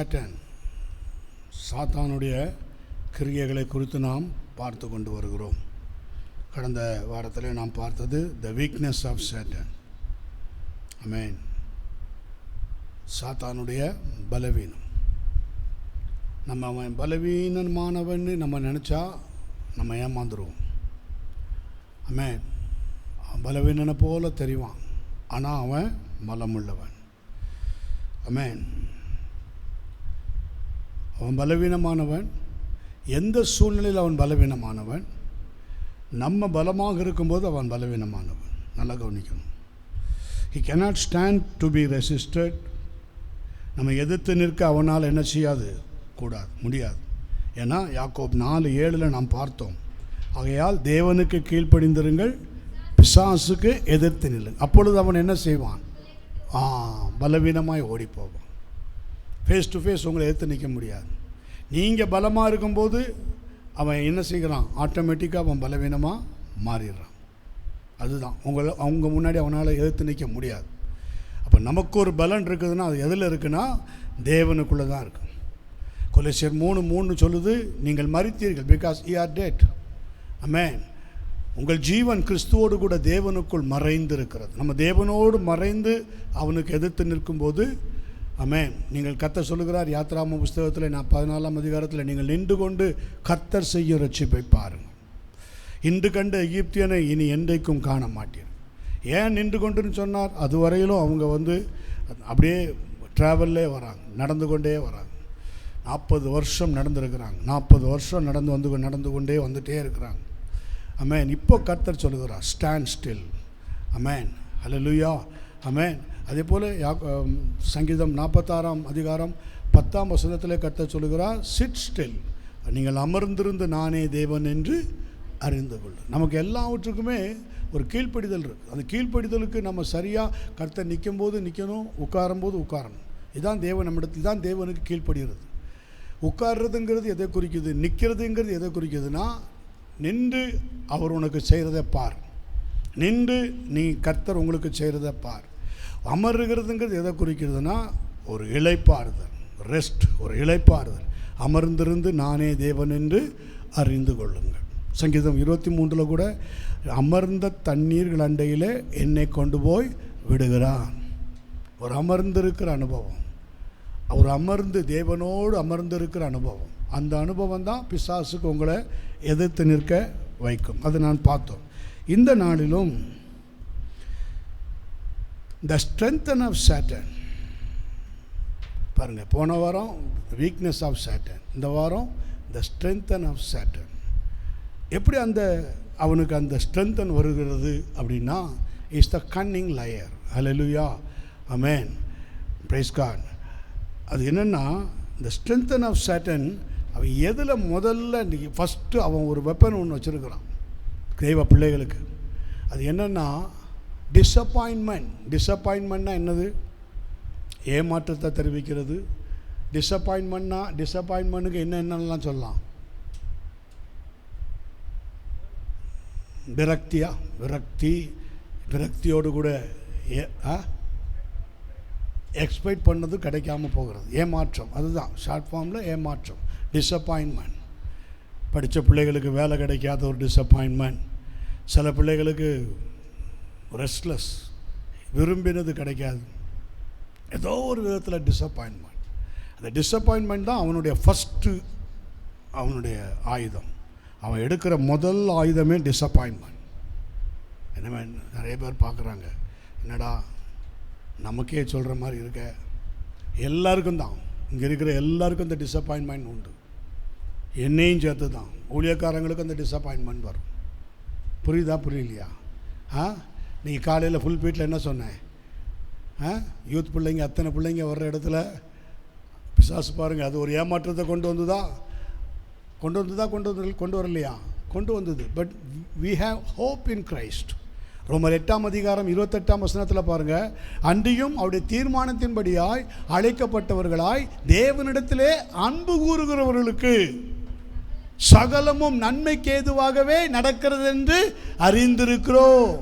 Satan, சாத்தானுடைய கிரியைகளை குறித்து நாம் பார்த்து கொண்டு வருகிறோம். கடந்த வாரத்தில் நாம் பார்த்தது the weakness of Satan. ஆமென். சாத்தானுடைய பலவீனம். நம்ம அவன் பலவீனமானவன்னு நம்ம நினச்சா நம்ம ஏமாந்துருவோம். ஆமென். அவன் பலவீனனை போல தெரிவான், ஆனால் அவன் பலமுள்ளவன். ஆமென். அவன் பலவீனமானவன். எந்த சூழ்நிலையில் அவன் பலவீனமானவன்? நம்ம பலமாக இருக்கும்போது அவன் பலவீனமானவன். நல்லா கவனிக்கணும். He cannot stand to be resisted. நம்ம எதிர்த்து நிற்க அவனால் என்ன செய்யாது? கூடாது, முடியாது. ஏன்னா யாக்கோப் 4:7 நாம் பார்த்தோம். ஆகையால் தேவனுக்கு கீழ்ப்படிந்திருங்கள், பிசாசுக்கு எதிர்த்து நில்லுங்கள், அப்பொழுது அவன் என்ன செய்வான்? பலவீனமாய் ஓடி போவான். ஃபேஸ் டு ஃபேஸ் உங்களை எதிர்த்து நிற்க முடியாது. நீங்கள் பலமாக இருக்கும்போது அவன் என்ன செய்கிறான்? ஆட்டோமேட்டிக்காக அவன் பலவீனமாக மாறிடுறான். அதுதான் அவங்க முன்னாடி அவனால் எதிர்த்து நிற்க முடியாது. அப்போ நமக்கு ஒரு பலன் இருக்குதுன்னா அது எதில் இருக்குன்னா தேவனுக்குள்ளே தான் இருக்குது. கொலோசியர் 3:3 சொல்லுது, நீங்கள் மரித்தீர்கள் பிகாஸ் யூ ஆர் டெட். ஆமென். உங்கள் ஜீவன் கிறிஸ்துவோடு கூட தேவனுக்குள் மறைந்து இருக்கிறது. நம்ம தேவனோடு மறைந்து அவனுக்கு எதிர்த்து நிற்கும்போது ஆமென். நீங்கள் கர்த்தர் சொல்லுகிறார் யாத்ராம புஸ்தகத்தில் 14ஆம் அதிகாரத்தில், நீங்கள் நின்று கொண்டு கர்த்தர் செய்யும் ரட்சிப்பை பாருங்கள். இன்று கண்ட எகிப்தியனை இனி என்றைக்கும் காண மாட்டீர். ஏன் நின்று கொண்டுன்னு சொன்னார்? அதுவரையிலும் அவங்க அப்படியே ட்ராவல்லே வராங்க, நடந்து கொண்டே வராங்க. 40 வருஷம் நடந்துருக்கிறாங்க. 40 வருஷம் நடந்து கொண்டே வந்துகிட்டே இருக்கிறாங்க. ஆமென். இப்போ கர்த்தர் சொல்லுகிறார் ஸ்டாண்ட் ஸ்டில். ஆமென். ஹல்லேலூயா. ஆமென். அதே போல் சங்கீதம் 46ஆம் அதிகாரம் 10ஆம் வசனத்தில் கர்த்தர் சொல்லுகிறார் சிட் ஸ்டில், நீங்கள் அமர்ந்திருந்து நானே தேவன் என்று அறிந்து கொள்ளு. நமக்கு எல்லாவற்றுக்குமே ஒரு கீழ்ப்படிதல் இருக்குது. அந்த கீழ்ப்படிதலுக்கு நம்ம சரியாக கர்த்தர் நிற்கும்போது நிற்கணும், உட்காரும்போது உட்காரணும். இதுதான் தேவன் நம்மிடத்தில் தான் தேவனுக்கு கீழ்ப்படுகிறது. உட்கார்றதுங்கிறது எதை குறிக்குது? நிற்கிறதுங்கிறது எதை குறிக்குதுன்னா, நின்று அவர் உனக்கு செய்கிறத பார், நின்று நீ கர்த்தர் உங்களுக்கு செய்கிறத பார். அமருகிறதுங்கிறது எதை குறிக்கிறதுனா ஒரு இளைப்பாறுதல், ரெஸ்ட், ஒரு இளைப்பாறுதல். அமர்ந்திருந்து நானே தேவன் என்று அறிந்து கொள்ளுங்கள். சங்கீதம் 23 கூட அமர்ந்த தண்ணீர்கள் அண்டையில் என்னை கொண்டு போய் விடுகிறான். ஒரு அமர்ந்திருக்கிற அனுபவம், அவர் அமர்ந்து தேவனோடு அமர்ந்திருக்கிற அனுபவம். அந்த அனுபவம் தான் பிசாசுக்கு உங்களை எதிர்த்து நிற்க வைக்கும். அது நான் பார்த்தோம். இந்த நாளிலும் த ஸ்ட்ரென்த்தன் ஆஃப் சாட்டன் பாருங்கள். போன வாரம் வீக்னஸ் ஆஃப் சாட்டன், இந்த வாரம் த ஸ்ட்ரென்த்தன் ஆஃப் சாட்டன். எப்படி அவனுக்கு அந்த ஸ்ட்ரென்த்தன் வருகிறது அப்படின்னா, is the cunning liar. Hallelujah. Amen. Praise God. அது என்னென்னா, இந்த ஸ்ட்ரென்த்தன் ஆஃப் சாட்டன் அவன் எதில் முதல்ல ஃபஸ்ட்டு அவன் ஒரு வெப்பன் ஒன்று வச்சுருக்கிறான் தெய்வ பிள்ளைகளுக்கு. அது என்னென்னா டிஸப்பாயின்மெண்ட். டிஸப்பாயின்மெண்ட்னா என்னது? ஏமாற்றத்தை தெரிவிக்கிறது. டிஸப்பாயின்மெண்ட்டுக்கு என்னென்னலாம் சொல்லலாம்? விரக்தியோடு கூட எக்ஸ்பெக்ட் பண்ணது கிடைக்காமல் போகிறது. ஏமாற்றம், அதுதான் ஷார்ட் ஃபார்மில் ஏமாற்றம், டிஸப்பாயின்மெண்ட். படித்த பிள்ளைகளுக்கு வேலை கிடைக்காத ஒரு டிஸப்பாயின்மெண்ட். சில பிள்ளைகளுக்கு ரெஸ்ட்லெஸ், விரும்பினது கிடைக்காது, ஏதோ ஒரு விதத்தில் டிஸப்பாயின்மெண்ட். அந்த டிஸப்பாயின்மெண்ட் தான் அவனுடைய ஃபஸ்ட்டு அவனுடைய ஆயுதம். அவன் எடுக்கிற முதல் ஆயுதமே டிஸப்பாயின்மெண்ட். என்னமே நிறைய பேர் பார்க்குறாங்க, என்னடா நமக்கே சொல்கிற மாதிரி இருக்க. எல்லாருக்கும் தான், இங்கே இருக்கிற எல்லாருக்கும் இந்த டிஸப்பாயின்மெண்ட் உண்டு. என்னையும் சேர்த்து தான். ஊழியக்காரங்களுக்கு அந்த டிஸப்பாயின்மெண்ட் வரும். புரியுதா புரியலையா? நீங்கள் காலையில் ஃபுல் பீட்டில் என்ன சொன்னேன்? யூத் பிள்ளைங்க, அத்தனை பிள்ளைங்க வர்ற இடத்துல பிசாசு பாருங்கள், அது ஒரு ஏமாற்றத்தை கொண்டு வந்ததா கொண்டு வரலையா? கொண்டு வந்தது. But we have hope in Christ. ரோமர் 8ஆம் அதிகாரம் 28ஆம் வசனத்தில் பாருங்கள், அன்றியும் அவருடைய தீர்மானத்தின்படியாய் அழைக்கப்பட்டவர்களாய் தேவனிடத்திலே அன்பு கூறுகிறவர்களுக்கு சகலமும் நன்மைக்கு ஏதுவாகவே நடக்கிறது என்று அறிந்திருக்கிறோம்.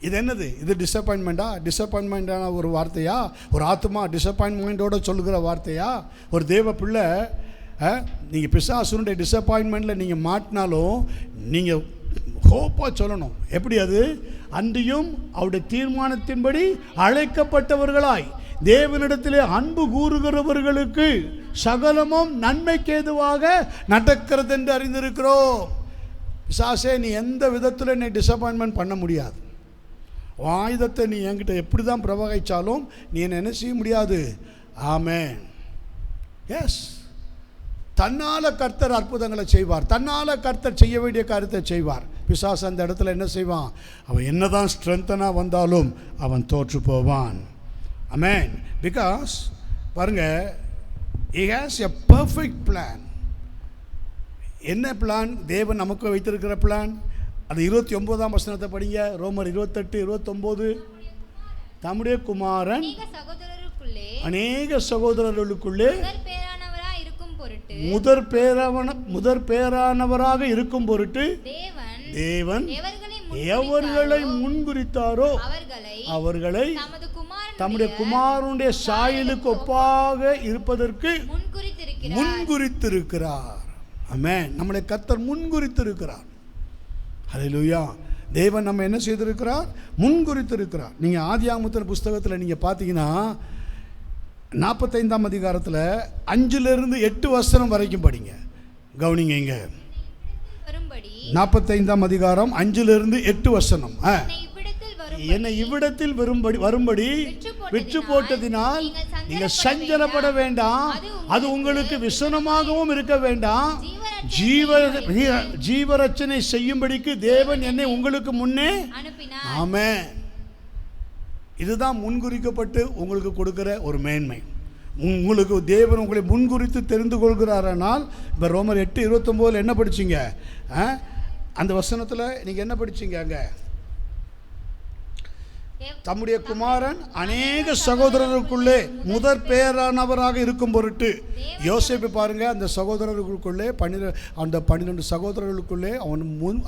இது என்னது? இது டிசப்பாயின்மெண்ட்டா? டிசப்பாயின்மெண்ட்டான ஒரு வார்த்தையா? ஒரு ஆத்மா டிசப்பாயின்மெண்ட்டோடு சொல்லுகிற வார்த்தையா? ஒரு தேவ பிள்ளை நீங்கள் பிசாசுனுடைய டிசப்பாயின்மெண்ட்டில் நீங்கள் மாட்டினாலும் நீங்கள் ஹோப்பாக சொல்லணும். எப்படி அது? அன்றியும் அவருடைய தீர்மானத்தின்படி அழைக்கப்பட்டவர்களாய் தேவனிடத்திலே அன்பு கூறுகிறவர்களுக்கு சகலமும் நன்மைக்கு ஏதுவாக நடக்கிறது என்று அறிந்திருக்கிறோம். பிசாசே, நீ எந்த விதத்தில் என்னை டிசப்பாயின்மெண்ட் பண்ண முடியாது. ஆயுதத்தை நீ என்கிட்ட எப்படி தான் பிரவகிச்சாலும் நீ என்ன செய்ய முடியாது. ஆமென். எஸ், தன்னால் கர்த்தர் அற்புதங்களை செய்வார். தன்னால் கர்த்தர் செய்ய வேண்டிய காரியத்தை செய்வார். பிசாசு அந்த இடத்துல என்ன செய்வான்? அவன் என்னதான் ஸ்ட்ரென்த்தனாக வந்தாலும் அவன் தோற்று போவான். ஆமென். பிகாஸ் பாருங்க, he has a perfect plan. என்ன பிளான்? தேவன் நமக்கு வைத்திருக்கிற பிளான். அது 29ஆம் வசனத்தை படிங்க. ரோமர் 28:29. தம்முடைய குமாரன் அநேக சகோதரர்களுக்குள்ளே முதற் பேரானவராக இருக்கும் பொருட்டு தேவன் எவர்களை முன்குறித்தாரோ அவர்களை தம்முடைய குமாரனுடைய சாயலுக்கு ஒப்பாக இருப்பதற்கு முன்குறித்திருக்கிறார். ஆமென். நம்மளை கர்த்தர் முன்குறித்திருக்கிறார். ஹல்லேலூயா. தேவன் நம்ம என்ன செய்திருக்கிறார்? முன்குறித்திருக்கிறார். நீங்கள் ஆதியாகமத்தின் புஸ்தகத்தில் நீங்கள் பார்த்தீங்கன்னா 45ஆம் அதிகாரத்தில் 5-8 வசனம் வரைக்கும் படிங்க. கவனிங்க. இங்கே 45ஆம் அதிகாரம் 5-8 வசனம். என்னை இவ்விடத்தில் வரும்படி விற்று போட்டதினால் நீங்கள் சஞ்சலப்பட வேண்டாம், அது உங்களுக்கு விசனமாகவும் இருக்க வேண்டாம். ஜீவரட்சனை செய்யும்படிக்கு தேவன் என்னை உங்களுக்கு முன்னே. ஆமென். இதுதான் முன்குறிக்கப்பட்டு உங்களுக்கு கொடுக்கிற ஒரு மேன்மை. உங்களுக்கு தேவன் உங்களை முன்குறித்து தெரிந்து கொள்கிறாரானால், இப்போ ரோமர் 8:29 என்ன படிச்சிங்க? அந்த வசனத்தில் நீங்கள் என்ன படிச்சிங்க? அங்கே தம்முடைய குமாரன் அநேக சகோதரர்களுக்குள்ளே முதற் பேரானவராக இருக்கும் பொருட்டு. யோசேப்பு பாருங்க, அந்த சகோதரர்களுக்குள்ளே 12 சகோதரர்களுக்குள்ளே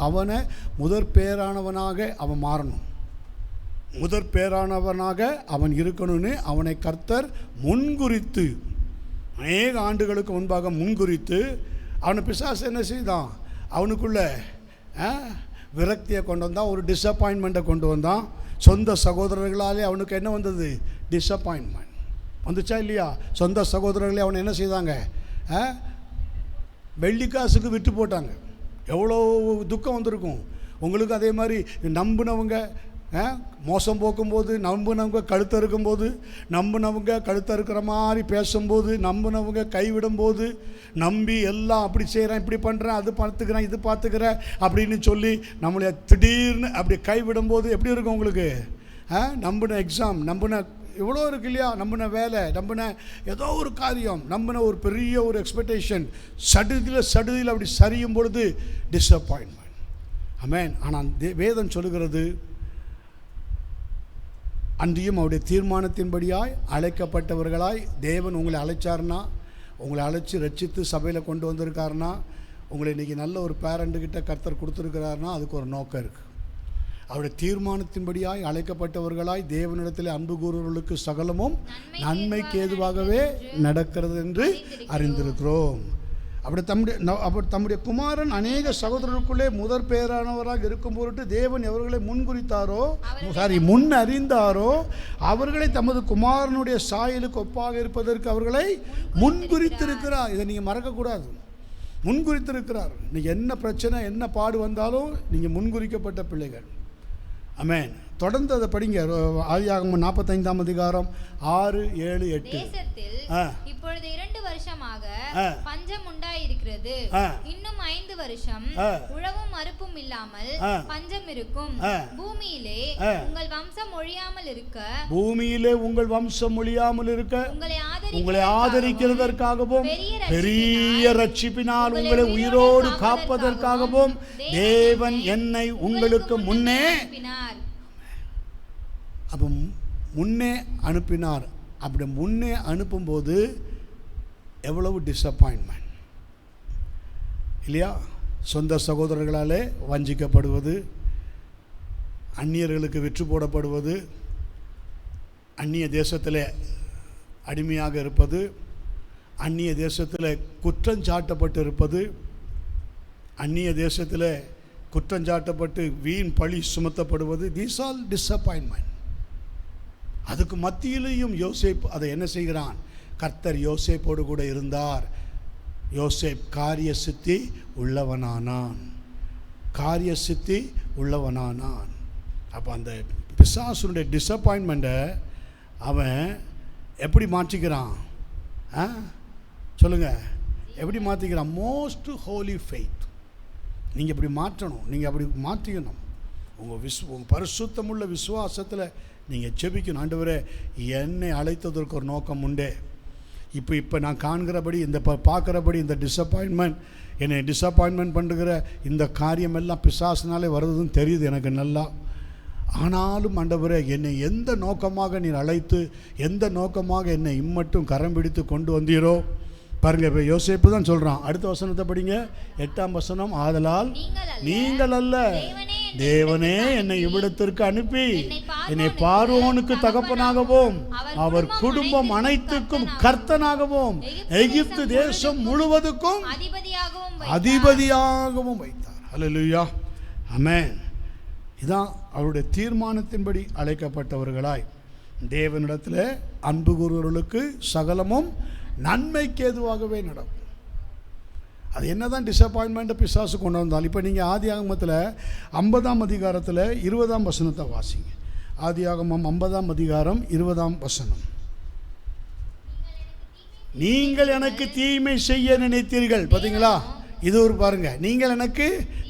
அவனை முதற் பேரானவனாக அவன் மாறணும். முதற் பேரானவனாக அவன் இருக்கணும்னு அவனை கர்த்தர் முன்குறித்து அநேக ஆண்டுகளுக்கு முன்பாக முன்குறித்து அவனை பிசாசு என்ன செய்தான்? அவனுக்குள்ள விரக்தியை கொண்டு வந்தான், ஒரு டிசப்பாயின்மெண்ட்டை கொண்டு வந்தான். சொந்த சகோதரர்களாலே அவனுக்கு என்ன வந்தது? டிசப்பாயின்மெண்ட் வந்துச்சா இல்லையா? சொந்த சகோதரர்களே அவனை என்ன செய்தாங்க? வெள்ளிக்காசுக்கு விட்டு போட்டாங்க. எவ்வளோ துக்கம் வந்திருக்கும் உங்களுக்கு. அதே மாதிரி நம்பினவங்க மோசம் போக்கும்போது, நம்பினவங்க கழுத்த இருக்கும்போது, நம்பினவங்க கழுத்த இருக்கிற மாதிரி பேசும்போது, நம்பினவங்க கைவிடும்போது, நம்பி எல்லாம் அப்படி செய்கிறேன், இப்படி பண்ணுறேன், அது பார்த்துக்கிறேன், இது பார்த்துக்கிறேன் அப்படின்னு சொல்லி நம்மளை திடீர்னு அப்படி கைவிடும்போது எப்படி இருக்கும் உங்களுக்கு? நம்பின எக்ஸாம், நம்பின எவ்வளோ இருக்கு இல்லையா? நம்பின வேலை, நம்பின ஏதோ ஒரு காரியம், நம்பின ஒரு பெரிய ஒரு எக்ஸ்பெக்டேஷன் சடுதியில் அப்படி சரியும் பொழுது டிஸப்பாயின்மெண்ட். ஆமென். ஆனால் வேதம் சொல்லுகிறது, அன்றியும் அவருடைய தீர்மானத்தின்படியாய் அழைக்கப்பட்டவர்களாய் தேவன் உங்களை அழைச்சார்னா, உங்களை அழைச்சி ரட்சித்து சபையில் கொண்டு வந்திருக்காருனா, உங்களை இன்றைக்கி நல்ல ஒரு பேரண்ட்டுக்கிட்ட கர்த்தர் கொடுத்துருக்கிறாருனா அதுக்கு ஒரு நோக்கம் இருக்குது. அவருடைய தீர்மானத்தின்படியாய் அழைக்கப்பட்டவர்களாய் தேவனிடத்தில் அன்பு கூறுவர்களுக்கு சகலமும் நன்மைக்கு ஏதுவாகவே நடக்கிறது என்று அறிந்திருக்கிறோம். அப்படி தம்முடைய குமாரன் அநேக சகோதரருக்குள்ளே முதற் பேரானவராக இருக்கும் பொருட்டு தேவன் எவர்களை முன் அறிந்தாரோ அவர்களை தமது குமாரனுடைய சாயலுக்கு ஒப்பாக இருப்பதற்கு அவர்களை முன்குறித்திருக்கிறார். இதை நீங்கள் மறக்கக்கூடாது. முன்குறித்திருக்கிறார். நீங்கள் என்ன பிரச்சனை, என்ன பாடு வந்தாலும் நீங்கள் முன்குறிக்கப்பட்ட பிள்ளைகள். ஆமென். தொடர்ந்து அதை படிங்க. ஆதியாகமம் 45ஆம் அதிகாரம் 6, 7, 8. இப்பொழுது 2 வருஷமாக பஞ்சம் உண்டாயிருக்கிறது. இன்னும் 5 வருஷம் உழவும் மறுப்பும் இல்லாமல் பஞ்சம் இருக்கும். பூமியிலே உங்கள் வம்சம் ஒழியாமல் இருக்க உங்களை ஆதரிக்கிறதற்காகவும் பெரிய ரட்சிப்பினால் உங்களை உயிரோடு காப்பதற்காகவும் தேவன் என்னை உங்களுக்கு முன்னே அனுப்பினார். அப்படி முன்னே அனுப்பும்போது எவ்வளவு டிஸப்பாயின்மெண்ட் இல்லையா? சொந்த சகோதரர்களாலே வஞ்சிக்கப்படுவது, அந்நியர்களுக்கு விற்று போடப்படுவது, அந்நிய தேசத்தில் அடிமையாக இருப்பது, அந்நிய தேசத்தில் குற்றஞ்சாட்டப்பட்டு இருப்பது, அந்நிய தேசத்தில் குற்றஞ்சாட்டப்பட்டு வீண் பழி சுமத்தப்படுவது, தீஸ் ஆல் டிஸப்பாயின்மெண்ட். அதுக்கு மத்தியிலையும் யோசேப்பு அதை என்ன செய்கிறான்? கர்த்தர் யோசேப்போடு கூட இருந்தார். யோசேப் காரிய சித்தி உள்ளவனானான், காரிய சித்தி உள்ளவனானான். அப்போ அந்த பிசாசுடைய டிஸப்பாயின்மெண்ட்டை அவன் எப்படி மாற்றிக்கிறான்? சொல்லுங்கள், எப்படி மாற்றிக்கிறான்? Most Holi faith. நீங்கள் இப்படி மாற்றணும், நீங்கள் அப்படி மாற்றிக்கணும். உங்கள் பரிசுத்தமுள்ள விசுவாசத்தில் நீங்கள் செபிக்கணும். ஆண்டவரே, என்னை அழைத்ததற்கு ஒரு நோக்கம் உண்டே. இப்போ நான் காண்கிறபடி, இந்த பார்க்குறபடி இந்த டிஸப்பாயின்மெண்ட், என்னை டிஸப்பாயின்மெண்ட் பண்ணுகிற இந்த காரியமெல்லாம் பிசாசினாலே வருதுன்னு தெரியுது எனக்கு நல்லா. ஆனாலும் ஆண்டவரே, என்னை எந்த நோக்கமாக நீர் அழைத்து, எந்த நோக்கமாக என்னை இம்மட்டும் கரம் பிடித்து கொண்டு வந்தீரோ பாருங்கள். இப்போ யோசேப்பு தான் சொல்கிறான். அடுத்த வசனத்தை படிங்க, 8ஆம் வசனம். ஆதலால் நீங்கள் அல்ல, தேவனே என்னை இவ்விடத்திற்கு அனுப்பி என்னை பார்வோனுக்கு தகப்பனாகவும் அவர் குடும்பம் அனைத்துக்கும் கர்த்தனாகவும் எகிப்து தேசம் முழுவதுக்கும் அதிபதியாகவும் வைத்தார். அல்லேலூயா, ஆமென். இதான் அவருடைய தீர்மானத்தின்படி அழைக்கப்பட்டவர்களாய் தேவனிடத்தில் அன்பு கூறுவர்களுக்கு சகலமும் நன்மைக்கு ஏதுவாகவே நடக்கும். அது என்னதான் டிஸப்பாயின்மெண்ட்டை பிசாசு கொண்டு வந்தால். இப்போ நீங்கள் ஆதியாகமத்தில் 50ஆம் அதிகாரத்தில் 20ஆம் வசனத்தை வாசிங்க. ஆதியாகமம் 50ஆம் அதிகாரம் 20ஆம் வசனம். நீங்கள் எனக்கு தீமை செய்ய நினைத்தீர்கள். பார்த்தீங்களா, இது ஒரு பாருங்க, நீங்கள் எனக்கு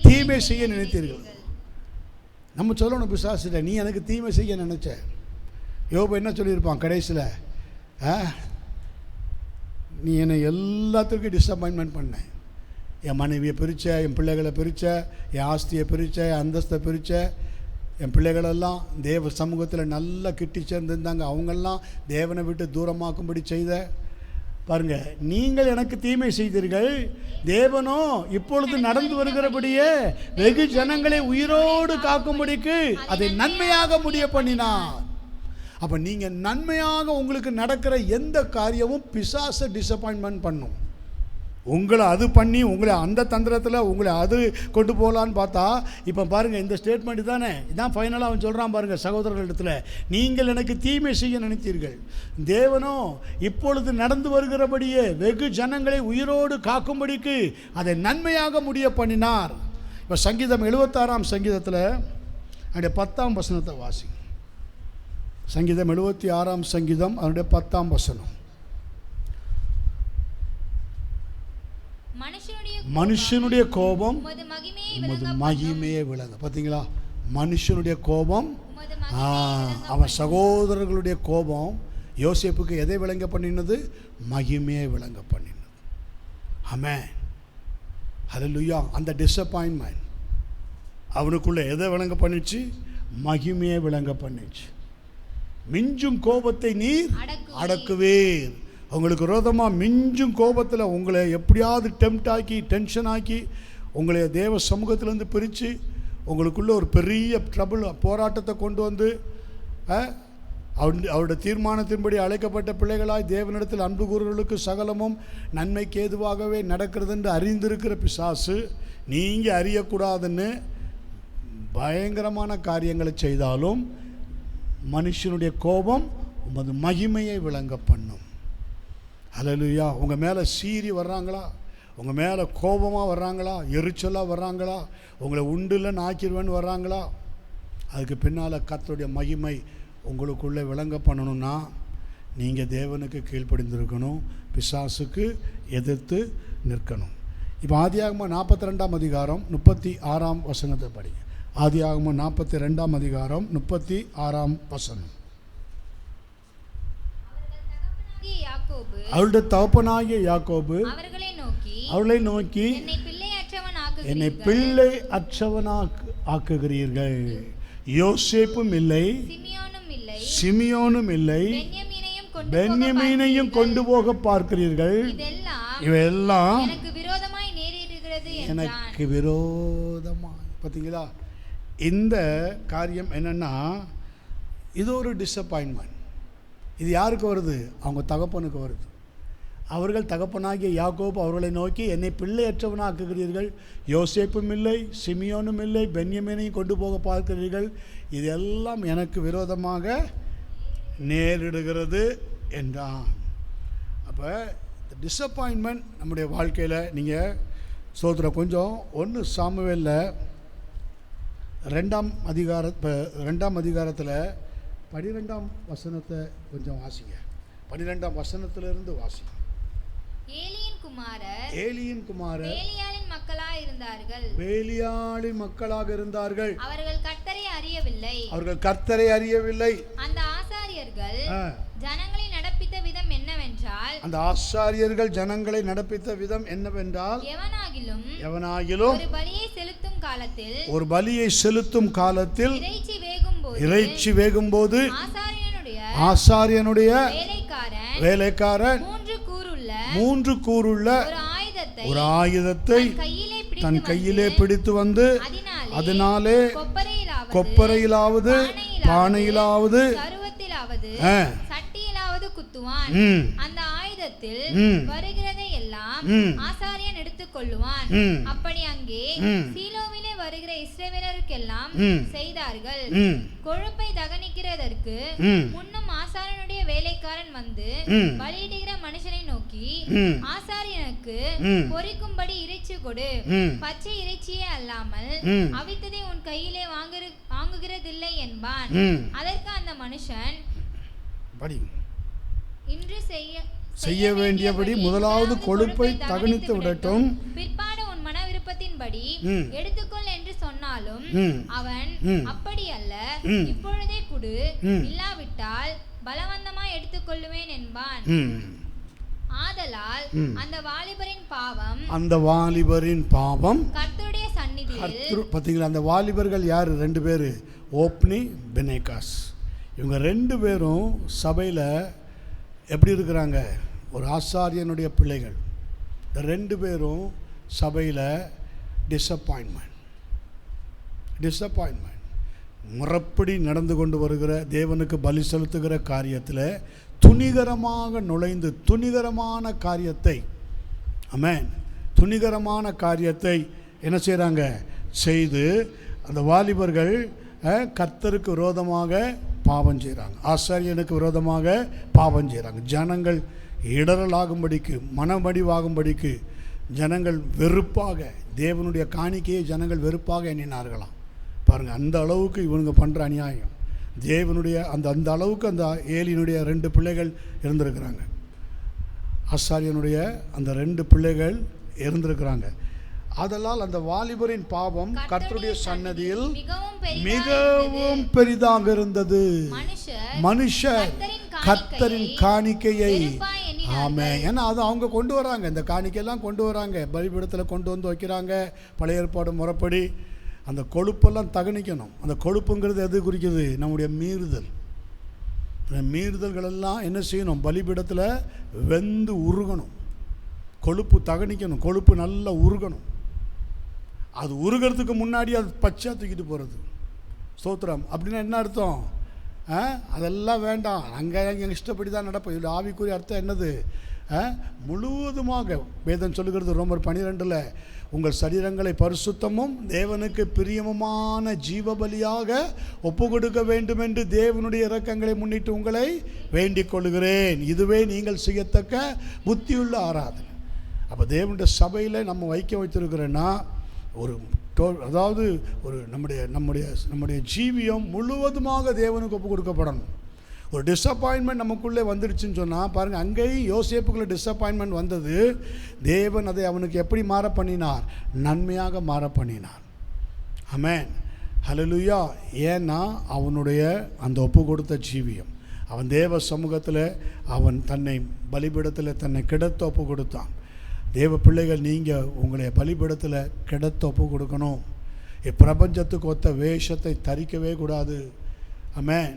தீமை செய்ய நினைத்தீர்கள். நம்ம சொல்லணும் பிசாசிட்ட, நீ எனக்கு தீமை செய்ய நினைச்ச. யோபு என்ன சொல்லியிருப்பான் கடைசியில்? நீ என்னை எல்லாத்துக்கும் டிஸப்பாயின்மெண்ட் பண்ண. என் மனைவியை பிரித்த, என் பிள்ளைகளை பிரித்த, என் ஆஸ்தியை பிரித்த, என் அந்தஸ்தை பிரித்த, என் பிள்ளைகளெல்லாம் தேவ சமூகத்தில் நல்லா கிட்டி சேர்ந்துருந்தாங்க, அவங்கெல்லாம் தேவனை விட்டு தூரமாக்கும்படி செய்த. பாருங்கள், நீங்கள் எனக்கு தீமை செய்தீர்கள், தேவனோ இப்பொழுது நடந்து வருகிறபடியே வெகு ஜனங்களை உயிரோடு காக்கும்படிக்கு அதை நன்மையாக முடிய பண்ணினார். அப்போ நீங்கள் நன்மையாக உங்களுக்கு நடக்கிற எந்த காரியமும் பிசாசை டிஸப்பாயின்மெண்ட் பண்ணும். உங்களை அது பண்ணி, உங்களை அந்த தந்திரத்தில் உங்களை அது கொண்டு போகலான்னு பார்த்தா, இப்போ பாருங்கள், இந்த ஸ்டேட்மெண்ட் தானே, இதான் ஃபைனலாக அவன் சொல்கிறான் பாருங்கள் சகோதரர்களிடத்தில். நீங்கள் எனக்கு தீமை செய்ய நினைத்தீர்கள், தேவனோ இப்பொழுது நடந்து வருகிறபடியே வெகு ஜனங்களை உயிரோடு காக்கும்படிக்கு அதை நன்மையாக முடிய பண்ணினார். இப்போ சங்கீதம் 76ஆம் சங்கீதத்தில் அதனுடைய 10ஆம் வசனத்தை வாசி. சங்கீதம் 76ஆம் சங்கீதம் அதனுடைய 10ஆம் வசனம். மனுஷனுடைய கோபம் உமது மகிமையே விளங்க. பார்த்தீங்களா, மனுஷனுடைய கோபம், அவன் சகோதரர்களுடைய கோபம் யோசேப்புக்கு எதை விளங்க பண்ணினது? மகிமையை விளங்க பண்ணினது. ஆமென், ஹல்லேலூயா. அந்த டிஸப்பாயின்மெண்ட் அவனுக்குள்ளே எதை விளங்க பண்ணிச்சு? மகிமையை விளங்க பண்ணிச்சு. மிஞ்சும் கோபத்தை நீர் அடக்குவீர். உங்களுக்கு விரோதமாக மிஞ்சும் கோபத்தில் உங்களை எப்படியாவது டெம்ட் ஆக்கி, டென்ஷன் ஆக்கி, உங்களை தேவ சமூகத்திலேருந்து பிரித்து உங்களுக்குள்ளே ஒரு பெரிய ட்ரபிள், போராட்டத்தை கொண்டு வந்து அவருடைய தீர்மானத்தின்படி அழைக்கப்பட்ட பிள்ளைகளாய் தேவனிடத்தில் அன்பு கூறுவர்களுக்கு சகலமும் நன்மைக்கு ஏதுவாகவே நடக்கிறது என்று அறிந்திருக்கிற பிசாசு, நீங்கள் அறியக்கூடாதுன்னு பயங்கரமான காரியங்களை செய்தாலும் மனுஷனுடைய கோபம் உமது மகிமையை விளங்க பண்ணும். ஹல்லேலூயா. உங்கள் மேலே சீறி வர்றாங்களா, உங்கள் மேலே கோபமாக வர்றாங்களா, எரிச்சலாக வர்றாங்களா, உங்களை உண்டுலன்னு ஆக்கிடுவேன்னு வர்றாங்களா, அதுக்கு பின்னால் கர்த்தருடைய மகிமை உங்களுக்குள்ளே விளங்க பண்ணணும்னா நீங்கள் தேவனுக்கு கீழ்ப்படிந்திருக்கணும், பிசாசுக்கு எதிர்த்து நிற்கணும். இப்போ ஆதியாகமம் 42ஆம் அதிகாரம் 36ஆம் வசனத்தை படிங்க. ஆதியாகமம் 42ஆம் அதிகாரம் 36ஆம் வசனம். அவருடைய தகப்பனாகிய யாக்கோபு அவர்களை நோக்கி என்னை பிள்ளை அற்றவனாக்குகிறீர்கள். யோசேப்பும் இல்லை, சிமியோனும் இல்லை, பென்யமீனையும் கொண்டு போக பார்க்கிறீர்கள். இவையெல்லாம் எனக்கு விரோதமாய். பார்த்தீங்களா, இந்த காரியம் என்னென்னா, இது ஒரு டிஸப்பாயின்மெண்ட். இது யாருக்கு வருது? அவங்க தகப்பனுக்கு வருது. அவர்கள் தகப்பனாகிய யாக்கோபு அவர்களை நோக்கி, என்னை பிள்ளையற்றவனாக்குகிறீர்கள், யோசேப்பும் இல்லை, சிமியோனும் இல்லை, பென்யமீனையும் கொண்டு போக பார்க்கிறீர்கள், இதெல்லாம் எனக்கு விரோதமாக நேரிடுகிறது என்றான். அப்போ டிஸப்பாயின்மெண்ட் நம்முடைய வாழ்க்கையில் நீங்கள் சோதர கொஞ்சம் 1 சாமுவேலில் 2ஆம் அதிகாரத்தில் 12ஆம் வசனத்தை கொஞ்சம் வாசிங்க. 12ஆம் வசனத்திலிருந்து வாசிங்க. ஏலியின் குமாரர் பேலியாளின் மக்களாக இருந்தார்கள். அவர்கள் கர்த்தரை அறியவில்லை. அந்த ஆசாரியர்கள் ஜனங்களை நடப்பித்த விதம் என்னவென்றால், எவனாகிலும் ஒரு பலியை செலுத்தும் காலத்தில் இறைச்சி வேகும்போது ஆசாரியனுடைய வேலைக்காரன் 3 கூருள்ள ஒரு ஆயுதத்தை தன் கையிலே பிடித்து வந்து அதனாலே கொப்பரையிலாவது பானையிலாவது குத்துவான். அந்த ஆயுதத்தில் வருகிறதை எல்லாம் ஆசாரியன் எடுத்துக் கொள்ளுவான். அப்படி அங்கே சீலோவிலே வருகிற இஸ்ரவேலருக்கெல்லாம் செய்தார்கள். கொழுப்பை தகனிக்கிறதற்கு முன்னும் ஆசாரியனுடைய வேலைக்காரன் வந்து பலியிடுகிற மனுஷனை நோக்கி, ஆசாரியனுக்கு பொரிக்கும்படி இறைச்சி கொடு, பச்சை இறைச்சியே அல்லாமல் அவித்ததை உன் கையிலே வாங்குகிறதில்லை என்பான். அதற்கு அந்த மனுஷன், இன்று செய்ய வேண்டியபடி முதலாவது கொழுப்பை தகனித்து விடட்டும், பிற்பாடு உன் மன விருப்பத்தின்படி எடுத்துக்கொள் என்று சொன்னாலும் அவன், அப்படி அல்ல, இப்பொழுதே கொடு, இல்லாவிட்டால் பலவந்தமாய் எடுத்துக்கொள்ளுவேன் என்பான். ஆதலால் அந்த வாலிபரின் பாவம் கர்த்தருடைய சந்நிதியில். பார்த்தீங்களா, அந்த வாலிபர்கள் யார்? 2 பேர், ஓப்னி, பெனேகாஸ். இவங்க 2 பேரும் சபையில் எப்படி இருக்கிறாங்க? ஒரு ஆசாரியனுடைய பிள்ளைகள். இந்த 2 பேரும் சபையில் டிஸப்பாயின்மெண்ட் முறைப்படி நடந்து கொண்டு வருகிற, தேவனுக்கு பலி செலுத்துகிற காரியத்தில் துணிகரமாக நுழைந்து துணிகரமான காரியத்தை என்ன செய்கிறாங்க? செய்து அந்த வாலிபர்கள் கர்த்தருக்கு விரோதமாக பாவம் செய்கிறாங்க, ஆசாரியனுக்கு விரோதமாக பாவம் செய்கிறாங்க. ஜனங்கள் இடரலாகும்படிக்கு, மனமடிவாகும்படிக்கு ஜனங்கள் வெறுப்பாக, தேவனுடைய காணிக்கையை ஜனங்கள் வெறுப்பாக எண்ணினார்களாம். பாருங்கள், அந்த அளவுக்கு இவனுங்க பண்ணுற அநியாயம். தேவனுடைய அந்த அளவுக்கு அந்த ஏலியினுடைய 2 பிள்ளைகள் இருந்திருக்கிறாங்க. ஆசாரியனுடைய அந்த 2 பிள்ளைகள் இருந்திருக்கிறாங்க. அதனால் அந்த வாலிபரின் பாவம் கர்த்தருடைய சன்னதியில் மிகவும் பெரிதாக இருந்தது. மனுஷர் கர்த்தரின் காணிக்கையை, ஆமென். ஏன்னா அது அவங்க கொண்டு வராங்க, இந்த காணிக்கையெல்லாம் கொண்டு வராங்க, பலிபீடத்தில் கொண்டு வந்து வைக்கிறாங்க. பழைய ஏற்பாடு முறைப்படி அந்த கொழுப்பெல்லாம் தகனிக்கணும். அந்த கொழுப்புங்கிறது எது குறிக்குது? நம்முடைய மீறுதல்களெல்லாம் என்ன செய்யணும்? பலிபீடத்தில் வெந்து உருகணும், கொழுப்பு தகனிக்கணும், கொழுப்பு நல்லா உருகணும். அது உருகிறதுக்கு முன்னாடி அது பச்சை தூக்கிட்டு போகிறது. ஸ்தோத்திரம். அப்படின்னா என்ன அர்த்தம்? அதெல்லாம் வேண்டாம், அங்கே எங்கள் இஷ்டப்படி தான் நடப்போம். இதோட ஆவிக்குரிய அர்த்தம் என்னது? முழுவதுமாக வேதம் சொல்லுகிறது ரோமர் 12 உங்கள் சரீரங்களை பரிசுத்தமும் தேவனுக்கு பிரியமுமான ஜீவபலியாக ஒப்பு கொடுக்க வேண்டும் என்று தேவனுடைய இரக்கங்களை முன்னிட்டு உங்களை வேண்டிக் கொள்கிறேன், இதுவே நீங்கள் செய்யத்தக்க புத்தியுள்ள ஆராதனை. அப்போ தேவனுடைய சபையில் நம்ம வைத்திருக்கிறேன்னா அதாவது நம்முடைய ஜீவியம் முழுவதுமாக தேவனுக்கு ஒப்பு கொடுக்கப்படணும். ஒரு டிஸப்பாயின்மெண்ட் நமக்குள்ளே வந்துடுச்சுன்னு சொன்னால் பாருங்கள், அங்கேயும் யோசேப்புக்குள்ளே டிஸப்பாயின்மெண்ட் வந்தது. தேவன் அதை அவனுக்கு எப்படி மாற பண்ணினார்? நன்மையாக மாற பண்ணினார். ஆமென், ஹல்லேலூயா. ஏன்னா அவனுடைய அந்த ஒப்பு கொடுத்த ஜீவியம், அவன் தேவ சமூகத்தில் அவன் தன்னை பலிபீடத்தில் தன்னை கிடத்த ஒப்பு கொடுத்தான். தேவ பிள்ளைகள், நீங்கள் உங்களுடைய பலிபீடத்தில் கிடத்த ஒப்பு கொடுக்கணும். இப்பிரபஞ்சத்துக்கு ஒத்த வேஷத்தை தரிக்கவே கூடாது. ஆமென்.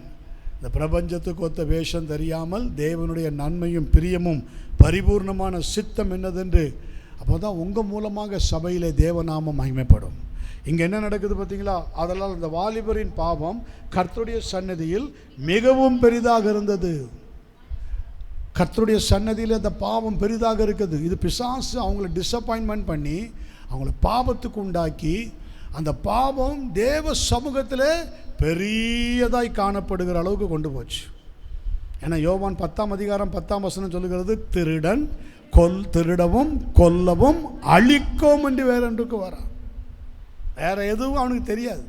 இந்த பிரபஞ்சத்துக்கு ஒத்த வேஷம் தெரியாமல் தேவனுடைய நன்மையும் பிரியமும் பரிபூர்ணமான சித்தம் என்னதென்று, அப்போ தான் உங்கள் மூலமாக சபையிலே தேவநாமம் மகிமைப்படும். இங்கே என்ன நடக்குது பார்த்தீங்களா? அதனால் அந்த வாலிபரின் பாவம் கர்த்தருடைய சன்னதியில் மிகவும் பெரிதாக இருந்தது. கர்த்தருடைய சன்னதியில் அந்த பாவம் பெரிதாக இருக்குது. இது பிசாசு அவங்கள டிஸப்பாயின்மெண்ட் பண்ணி அவங்கள பாவத்துக்கு உண்டாக்கி அந்த பாவம் தேவ சமூகத்தில் பெரியதாய் காணப்படுகிற அளவுக்கு கொண்டு போச்சு. ஏன்னா யோவான் 10ஆம் அதிகாரம் 10ஆம் வசனம் சொல்லுகிறது, திருடன் திருடவும் கொல்லவும் அழிக்கும் என்று வேறொன்றுக்கு வரான். வேற எதுவும் அவனுக்கு தெரியாது.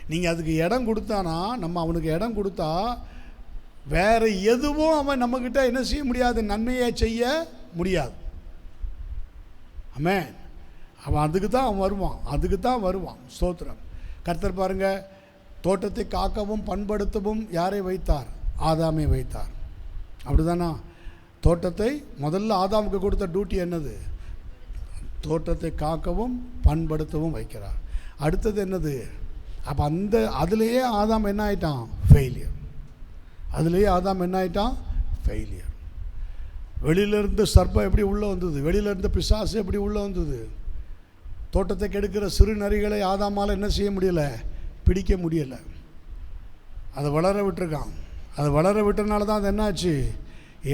நீங்கள் அதுக்கு இடம் கொடுத்தானா, நம்ம அவனுக்கு இடம் கொடுத்தா வேற எதுவும் அவன் நம்மக்கிட்ட என்ன செய்ய முடியாது, நன்மையை செய்ய முடியாது. ஆமென். அவன் அதுக்கு தான் அவன் வருவான், அதுக்கு தான் வருவான். ஸ்தோத்திரம். கர்த்தர் பாருங்க, தோட்டத்தை காக்கவும் பண்படுத்தவும் யாரை வைத்தார்? ஆதாமை வைத்தார். அப்படிதானா? தோட்டத்தை முதல்ல ஆதாமுக்கு கொடுத்த டியூட்டி என்னது? தோட்டத்தை காக்கவும் பண்படுத்தவும் வைக்கிறார். அடுத்தது என்னது? அப்போ அதுலேயே ஆதாம் என்ன ஆயிட்டான்? ஃபெயிலியர். அதுலேயே ஆதாம் என்ன ஆயிட்டான்? ஃபெயிலியர். வெளியிலேருந்து சர்ப்பம் எப்படி உள்ளே வந்தது? வெளியிலேருந்து பிசாசு எப்படி உள்ளே வந்தது? தோட்டத்தை கெடுக்கிற சிறு நரிகளை ஆதாமால் என்ன செய்ய முடியலை? பிடிக்க முடியலை. அதை வளர விட்டுருக்கான். அதை வளர விட்டனால தான் அது என்னாச்சு?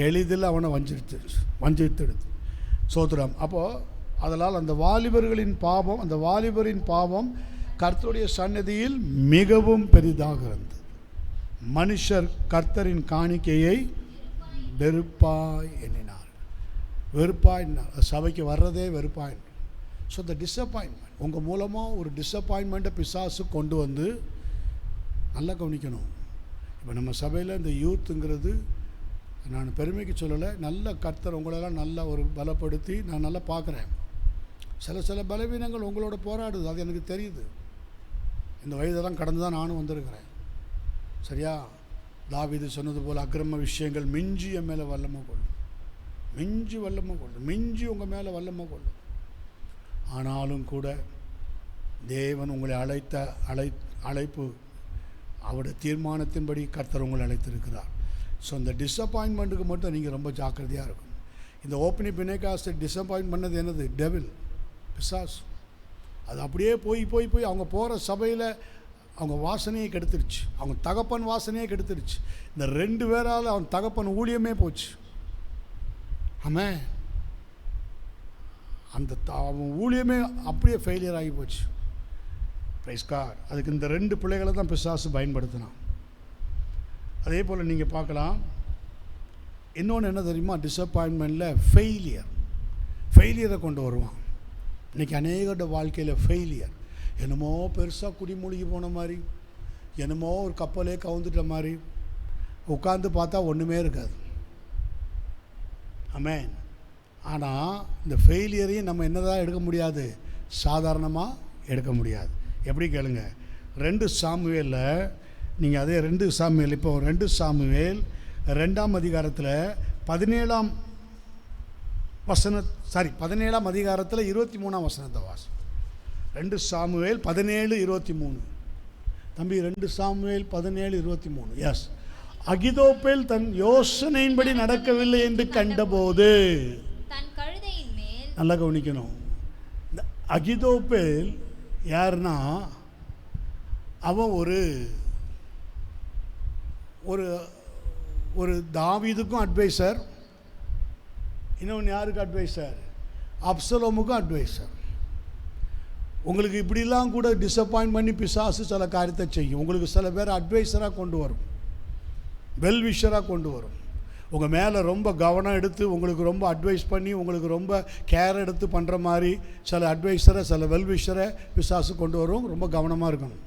எளிதில் அவனை வஞ்சித்தெடுத்து. சோத்திரம். அப்போது அதனால் அந்த வாலிபரின் பாவம் கர்த்தருடைய சன்னதியில் மிகவும் பெரிதாக இருந்தது. மனுஷர் கர்த்தரின் காணிக்கையை வெறுப்பாய் எண்ணினார். சபைக்கு வர்றதே வெறுப்பாய். ஸோ த டிஸப்பாயின்மெண்ட், உங்கள் மூலமாக ஒரு டிஸப்பாயின்மெண்ட்டை பிசாசு கொண்டு வந்து, நல்லா கவனிக்கணும். இப்போ நம்ம சபையில் இந்த யூத்துங்கிறது நான் பெருமைக்கு சொல்லலை, நல்ல கர்த்தர் உங்களெல்லாம் நல்லா ஒரு பலப்படுத்தி நான் நல்லா பார்க்குறேன். சில பலவீனங்கள் உங்களோட போராடுது, அது எனக்கு தெரியுது. இந்த வயதெல்லாம் கடந்து தான் நானும் வந்திருக்கிறேன். சரியா? தாவீது சொன்னது போல் அக்கிரம விஷயங்கள் மிஞ்சி என் மேலே வல்லமை கொள்ளும், மிஞ்சி உங்கள் மேலே வல்லமை கொள்ளும். ஆனாலும் கூட தேவன் உங்களை அழைப்பு அவருடைய தீர்மானத்தின்படி கர்த்தர் உங்களை அழைத்திருக்கிறார். ஸோ இந்த டிஸப்பாயின்மெண்ட்டுக்கு மட்டும் நீங்கள் ரொம்ப ஜாக்கிரதையாக இருக்கும். இந்த ஓப்பனிங் பெனெகாஸ்டை டிஸப்பாயின்ட் பண்ணது என்னது? டெவில், பிசாசு. அது அப்படியே போய் அவங்க போகிற சபையில் அவங்க வாசனையை கெடுத்துருச்சு, அவங்க தகப்பன் வாசனையை கெடுத்துருச்சு. இந்த 2 பேரால் அவன் தகப்பன் ஊழியமே போச்சு. ஆமாம், அவன் ஊழியமே அப்படியே ஃபெயிலியர் ஆகி போச்சு. Praise God. அதுக்கு இந்த 2 பிள்ளைகளை தான் பிசாசு பயன்படுத்தினான். அதே போல் நீங்கள் பார்க்கலாம். இன்னொன்று என்ன தெரியுமா? டிஸப்பாயின்மெண்ட்டில் ஃபெயிலியரை கொண்டு வருவான். இன்றைக்கி அநேகரோட வாழ்க்கையில் ஃபெயிலியர். என்னமோ பெருசாக குடிமூழ்கி போன மாதிரி, என்னமோ ஒரு கப்பலே கவுந்துட்ட மாதிரி, உட்காந்து பார்த்தா ஒன்றுமே இருக்காது. ஆமென். ஆனால் இந்த ஃபெயிலியரையும் நம்ம என்னதான் எடுக்க முடியாது? சாதாரணமாக எடுக்க முடியாது. எப்படி கேளுங்க? 2 சாமுவேலில் நீங்கள் அதே 2 சாமுவேல், இப்போ 2 சாமுவேல் 2ஆம் அதிகாரத்தில் 17ஆம் அதிகாரத்தில் 23ஆம் வசனத்தை வாசி. 2 சாமுவேல் 17:23. தம்பி, 2 சாமுவேல் 17:23. எஸ். அகிதோப்பேல் தன் யோசனையின்படி நடக்கவில்லை என்று கண்டபோது, நல்லா கவனிக்கணும். இந்த அகிதோப்பேல் யாருன்னா, அவன் ஒரு தாவீதுக்கும் அட்வைசர், இன்னொன்று யாருக்கு அட்வைசர்? அப்சலோமுக்கும் அட்வைசர். உங்களுக்கு இப்படிலாம் கூட டிஸப்பாயின்ட் பண்ணி பிசாசு சில காரியத்தை செய்யும். உங்களுக்கு சில பேர் அட்வைசராக கொண்டு வரும், வெல்விஷராக கொண்டு வரும். உங்கள் மேலே ரொம்ப கவனம் எடுத்து உங்களுக்கு ரொம்ப அட்வைஸ் பண்ணி உங்களுக்கு ரொம்ப கேர் எடுத்து பண்ணுற மாதிரி சில அட்வைஸரை, சில வெல்விஷரை பிசாசு கொண்டு வரும். ரொம்ப கவனமாக இருக்கணும்.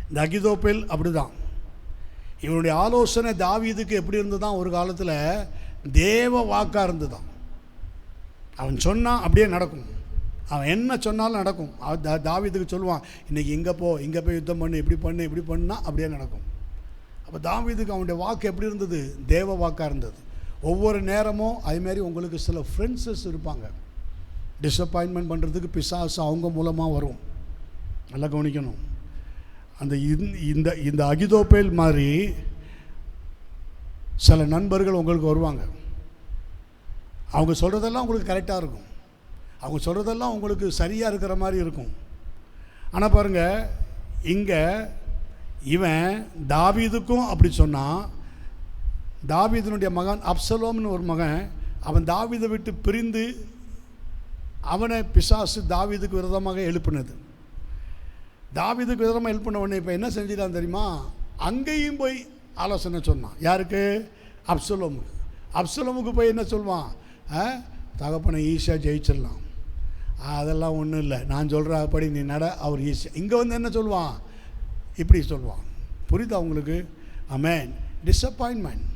இந்த அகிதோப்பேல் அப்படி தான். இவனுடைய ஆலோசனை தாவீதுக்கு எப்படி இருந்ததுதான்? ஒரு காலத்தில் தேவ வாக்காக இருந்துதான். அவன் சொன்னான் அப்படியே நடக்கும். அவன் என்ன சொன்னாலும் நடக்கும். தாவீதுக்கு சொல்லுவான், இன்றைக்கி இங்கே போய் யுத்தம் பண்ணு, இப்படி பண்ணா அப்படியே நடக்கும். அப்போ தாவீதுக்கு அவனுடைய வாக்கு எப்படி இருந்தது? தேவ வாக்காக இருந்தது. ஒவ்வொரு நேரமும் அதுமாரி உங்களுக்கு சில ஃப்ரெண்ட்ஸஸ் இருப்பாங்க. டிஸப்பாயின்மெண்ட் பண்ணுறதுக்கு பிசாசு அவங்க மூலமாக வரும். நல்லா கவனிக்கணும். அந்த இந்த அகிதோப்பேல் மாதிரி சில நண்பர்கள் உங்களுக்கு வருவாங்க. அவங்க சொல்கிறதெல்லாம் உங்களுக்கு கரெக்டாக இருக்கும், அவங்க சொல்கிறதெல்லாம் உங்களுக்கு சரியாக இருக்கிற மாதிரி இருக்கும். ஆனால் பாருங்கள், இங்கே இவன் தாவீதுக்கும் அப்படி சொன்னான். தாவீதினுடைய மகன் அப்சலோம்னு ஒரு மகன், அவன் தாவீதை விட்டு பிரிந்து அவனை பிசாசு தாவீதுக்கு விரோதமாக எழுப்பினது. தாவீதுக்கு விரோதமாக எழுப்பின உடனே இப்போ என்ன செஞ்சிட்டான் தெரியுமா? அங்கேயும் போய் ஆலோசனை சொன்னான். யாருக்கு? அப்சலோமுக்கு. அப்சலோமுக்கு போய் என்ன சொல்லுவான்? தகப்பனை ஈஸியாக ஜெயிச்சிடலாம், அதெல்லாம் ஒன்றும் இல்லை, நான் சொல்கிறபடி நீ நட, அவர் ஈஸியாக. இங்கே வந்து என்ன சொல்லுவான்? இப்படி சொல்லுவான். புரியுதா உங்களுக்கு? ஆமென். டிஸப்பாயின்மெண்ட்,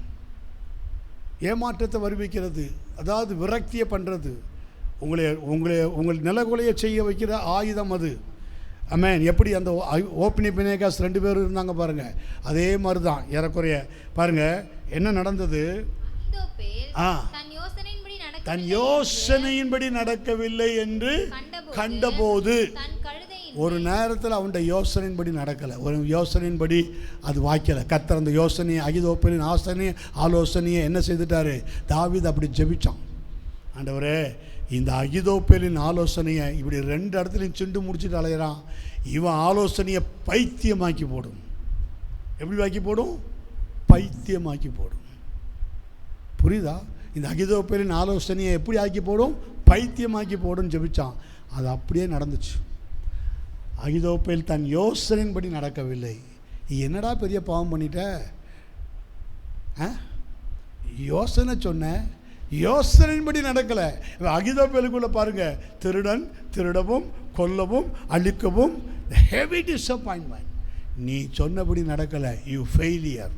ஏமாற்றத்தை வருவிக்கிறது, அதாவது விரக்தியை பண்ணுறது, உங்கள் நிலகுலையை செய்ய வைக்கிற ஆயுதம் அது. ஆமென். எப்படி அந்த ஓப்னி பினேகாஸ் 2 பேரும் இருந்தாங்க பாருங்கள், அதே மாதிரி தான் ஏறக்குறைய. பாருங்கள் என்ன நடந்தது. தன் யோசனையின்படி நடக்கவில்லை என்று கண்டபோது, ஒரு நேரத்தில் அவனுடைய யோசனையின்படி நடக்கலை, ஒரு யோசனையின்படி அது வாய்க்கலை. கர்த்தர் அந்த யோசனையை, அகிதோப்பேலின் ஆலோசனையை என்ன செய்துட்டாரு? தாவீது அப்படி ஜெபிச்சான். ஆண்டவரே, இந்த அகிதோப்பேலின் ஆலோசனையை இப்படி 2 இடத்துலையும் சிண்டு முடிச்சுட்டு அலையிறான். இவன் ஆலோசனையை பைத்தியமாக்கி போடும். எப்படி வாக்கி போடும்? பைத்தியமாக்கி போடும். புரியுதா? இந்த அகிதோப்பேலின் ஆலோசனையை எப்படி ஆக்கி போடும்? பைத்தியமாக்கி போடும் ஜெபிச்சான். அது அப்படியே நடந்துச்சு. அகிதோப்பேல் தன் யோசனையின்படி நடக்கவில்லை. என்னடா பெரிய பாவம் பண்ணிட்ட? யோசனை சொன்ன, யோசனையின்படி நடக்கலை. அகிதோப்பேலுக்குள்ளே பாருங்கள், திருடன் திருடவும் கொல்லவும் அழிக்கவும், ஹெவி டிஸப்பாயின்மெண்ட். நீ சொன்னபடி நடக்கலை, யூ ஃபெயிலியர்.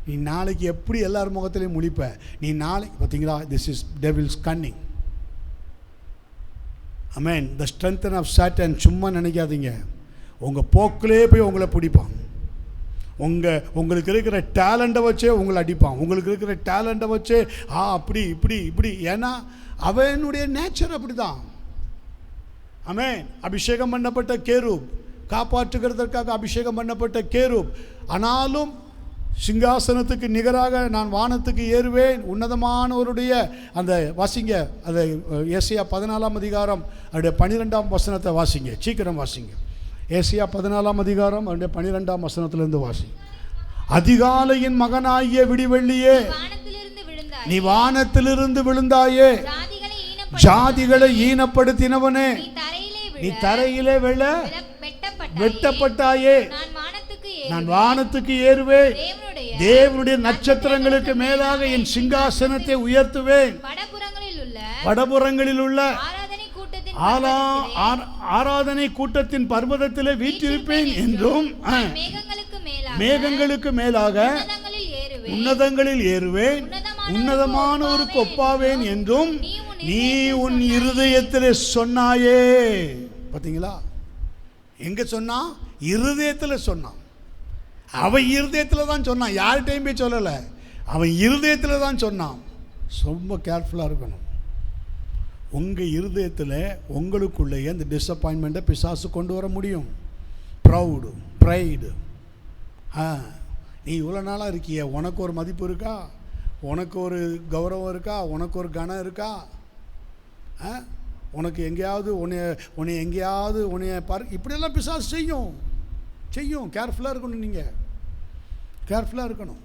நீ நாளைக்கு எப்படி எல்லார் முகத்திலையும் முழிப்ப? நீ நாளைக்கு பார்த்தீங்களா? This is devil's cunning. Amen. The strength of Satan. சும்மா நினைக்காதீங்க, உங்கள் போக்கிலே போய் உங்களை பிடிப்பான். உங்களுக்கு இருக்கிற டேலண்ட்டை வச்சே உங்களை அடிப்பான். உங்களுக்கு இருக்கிற டேலண்ட்டை வச்சே அப்படி இப்படி இப்படி. ஏன்னா அவனுடைய நேச்சர் அப்படி தான். ஆமென். அபிஷேகம் பண்ணப்பட்ட கேரூப், காப்பாற்றுகிறதற்காக அபிஷேகம் பண்ணப்பட்ட கேரூப். ஆனாலும் சிங்காசனத்துக்கு நிகராக நான் வானத்துக்கு ஏறுவேன், உன்னதமானவருடைய அந்த வாசிங்க, அதை ஏசியா 14ஆம் அதிகாரம் அவருடைய 12ஆம் வசனத்தை வாசிங்க, சீக்கிரம் வாசிங்க. ஏசியா 14ஆம் அதிகாரம் அவருடைய 12ஆம் வசனத்திலிருந்து வாசிங்க. அதிகாலையின் மகனாகிய விடிவெள்ளியே, நீ வானத்திலிருந்து விழுந்தாயே, ஜாதிகளை ஈனப்படுத்தினவனே, நீ தரையிலே வெட்டப்பட்டாயே, நான் வானத்துக்கு ஏறுவேன், தேவனுடைய நட்சத்திரங்களுக்கு மேலாக என் சிங்காசனத்தை உயர்த்துவேன், வடபுறங்களில் உள்ள ஆராதனை கூட்டத்தின் பர்வதத்திலே வீற்றிருப்பேன் என்றும், மேகங்களுக்கு மேலாக உன்னதங்களில் ஏறுவேன், உன்னதமானோருக்கு ஒப்பாவேன் என்றும் நீ உன் இருதயத்திலே சொன்னாயே. பார்த்தீங்களா? எங்க சொன்னா? இருதயத்தில் சொன்னான். அவன் இருதயத்தில் தான் சொன்னான், யார்கிட்டையும் போய் சொல்லலை. அவன் இருதயத்தில் தான் சொன்னான். ரொம்ப கேர்ஃபுல்லாக இருக்கணும். உங்கள் இருதயத்தில் உங்களுக்குள்ளேயே அந்த டிஸப்பாயின்மெண்ட்டை பிசாசு கொண்டு வர முடியும். ப்ரைடு. நீ இவ்வளோ நாளாக இருக்கிய, உனக்கு ஒரு மதிப்பு இருக்கா? உனக்கு ஒரு கௌரவம் இருக்கா? உனக்கு ஒரு கனம் இருக்கா? உனக்கு எங்கேயாவது உன்னை எங்கேயாவது உன்னைய இப்படியெல்லாம் பிசாசு செய்யும். கேர்ஃபுல்லாக இருக்கணும். நீங்கள் கேர்ஃபுல்லாக இருக்கணும்.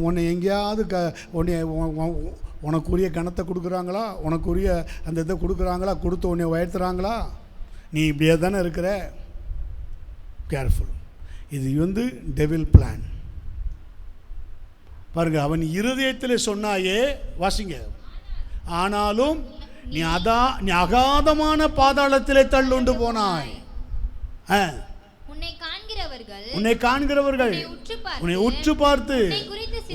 உன்னை எங்கேயாவது உனக்குரிய கணத்தை கொடுக்குறாங்களா? உனக்குரிய அந்த இதை கொடுக்குறாங்களா? கொடுத்து உன்னை உயர்த்துறாங்களா? நீ இப்படியே தானே இருக்கிற. கேர்ஃபுல். இது டெவில் பிளான். பாருங்க, அவன் இருதயத்தில் சொன்னாயே, வாசிங்க, ஆனாலும் நீ அகாதமான பாதாளத்திலே தள்ளுண்டு போனாய். உன்னை காண்கிறவர்கள் உன்னை உற்று பார்த்து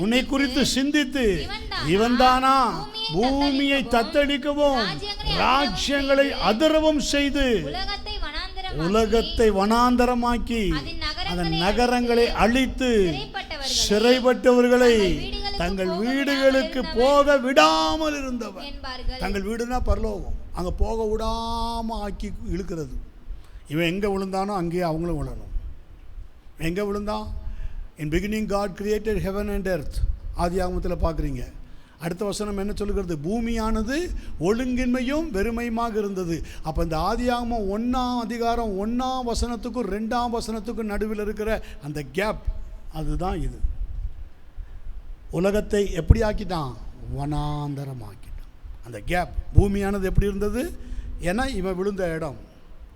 உன்னை குறித்து சிந்தித்து, இவன்தானா பூமியை தத்தளிக்கவும் ராஜ்யங்களை அதிரவும் செய்து உலகத்தை வனாந்தரமாக்கி அதன் நகரங்களை அழித்து சிறைப்பட்டவர்களை தங்கள் வீடுகளுக்கு போக விடாமல் இருந்தவன். தங்கள் வீடுனா பரலோகம், அங்கே போக விடாமல் ஆக்கி இழுக்கிறது. இவன் எங்கே விழுந்தானோ அங்கேயே அவங்களும் விழணும். எங்கே விழுந்தான்? In beginning God created heaven and earth. ஆதியாகமத்தில் பார்க்குறீங்க. அடுத்த வசனம் என்ன சொல்லுகிறது? பூமியானது ஒழுங்கின்மையும் வெறுமையுமாக இருந்தது. அப்போ இந்த ஆதியாகமம் 1ஆம் அதிகாரம் 1ஆம் வசனத்துக்கும் 2ஆம் வசனத்துக்கும் நடுவில் இருக்கிற அந்த கேப், அதுதான் இது. உலகத்தை எப்படி ஆக்கிட்டான்? வனாந்தரமாக்கிட்டான். அந்த கேப், பூமியானது எப்படி இருந்தது? ஏன்னா இவன் விழுந்த இடம்,